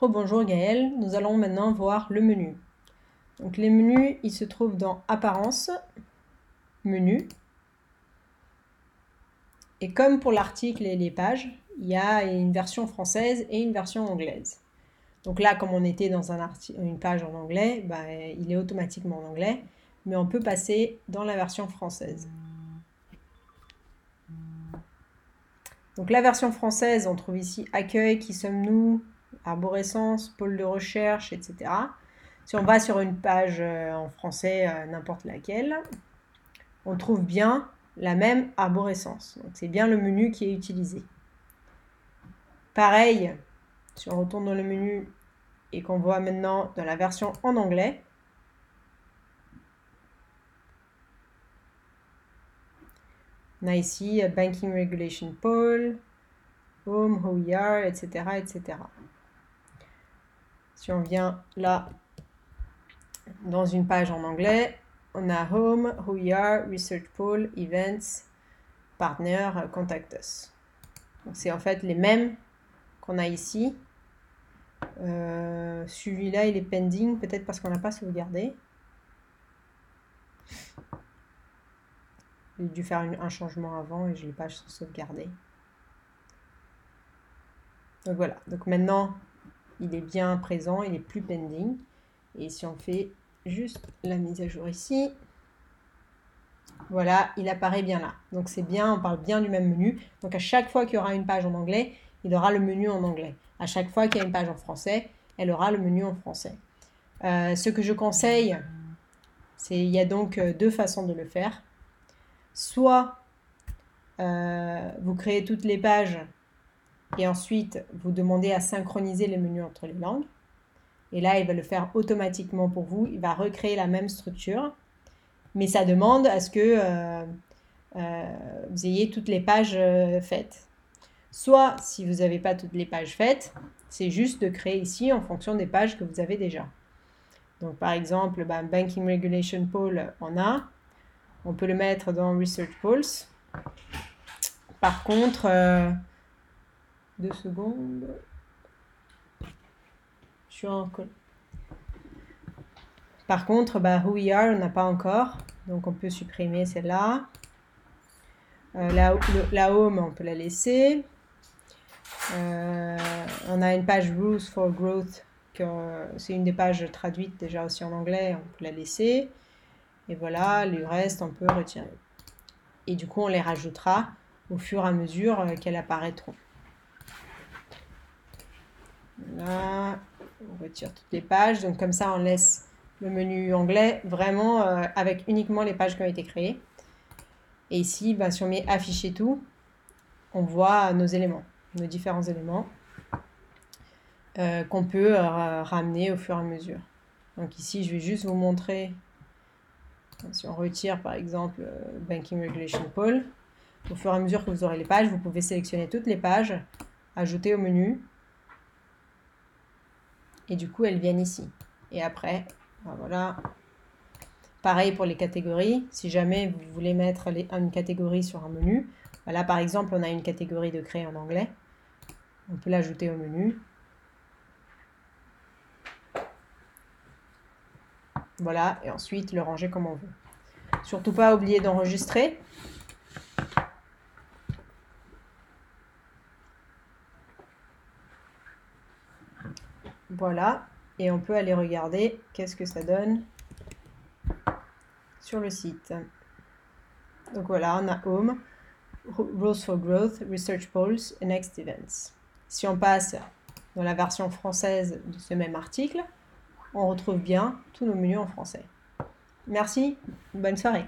Rebonjour Gaëlle, nous allons maintenant voir le menu. Donc les menus, ils se trouvent dans Apparence, Menu. Et comme pour l'article et les pages, il y a une version française et une version anglaise. Donc là, comme on était dans une page en anglais, il est automatiquement en anglais, mais on peut passer dans la version française. Donc la version française, on trouve ici Accueil, Qui sommes-nous, Arborescence, Pôle de recherche, etc. Si on va sur une page en français, n'importe laquelle, on trouve bien la même arborescence. Donc c'est bien le menu qui est utilisé. Pareil, si on retourne dans le menu et qu'on voit maintenant dans la version en anglais, on a ici Banking Regulation Pole, Home, Who We Are, etc., etc. Si on vient là, dans une page en anglais, on a Home, Who We Are, Research Pole, Events, Partner, Contact Us. Donc c'est en fait les mêmes qu'on a ici. Celui-là, il est pending, peut-être parce qu'on n'a pas sauvegardé. J'ai dû faire un changement avant et je ne l'ai pas sauvegardé. Donc voilà, donc maintenant, il est bien présent, il n'est plus pending. Et si on fait juste la mise à jour ici, voilà, il apparaît bien là. Donc c'est bien, on parle bien du même menu. Donc à chaque fois qu'il y aura une page en anglais, il aura le menu en anglais. À chaque fois qu'il y a une page en français, elle aura le menu en français. Ce que je conseille, il y a donc deux façons de le faire. Soit vous créez toutes les pages et ensuite vous demandez à synchroniser les menus entre les langues. Et là, il va le faire automatiquement pour vous. Il va recréer la même structure. Mais ça demande à ce que vous ayez toutes les pages faites. Soit, si vous n'avez pas toutes les pages faites, c'est juste de créer ici en fonction des pages que vous avez déjà. Donc, par exemple, Banking Regulation Pole, on peut le mettre dans Research Poles. Par contre, 2 secondes. Je suis en col. Par contre, Who We Are, on n'a pas encore. Donc, on peut supprimer celle-là. La Home, on peut la laisser. On a une page Rules for Growth. C'est une des pages traduites déjà aussi en anglais. On peut la laisser. Et voilà, le reste, on peut retirer. Et du coup, on les rajoutera au fur et à mesure qu'elles apparaîtront. Là, on retire toutes les pages. Donc, comme ça, on laisse le menu anglais vraiment avec uniquement les pages qui ont été créées. Et ici, si on met afficher tout, on voit nos éléments, nos différents éléments qu'on peut ramener au fur et à mesure. Donc ici, je vais juste vous montrer, si on retire par exemple Banking Regulation Pole, au fur et à mesure que vous aurez les pages, vous pouvez sélectionner toutes les pages, ajouter au menu, et du coup, elles viennent ici. Et après, voilà. Pareil pour les catégories. Si jamais vous voulez mettre une catégorie sur un menu, là par exemple, on a une catégorie de créer en anglais. On peut l'ajouter au menu. Voilà, et ensuite le ranger comme on veut. Surtout pas oublier d'enregistrer. Voilà, et on peut aller regarder qu'est-ce que ça donne sur le site. Donc voilà, on a Home, Rules for Growth, Research Polls et Next Events. Si on passe dans la version française de ce même article, on retrouve bien tous nos menus en français. Merci, bonne soirée.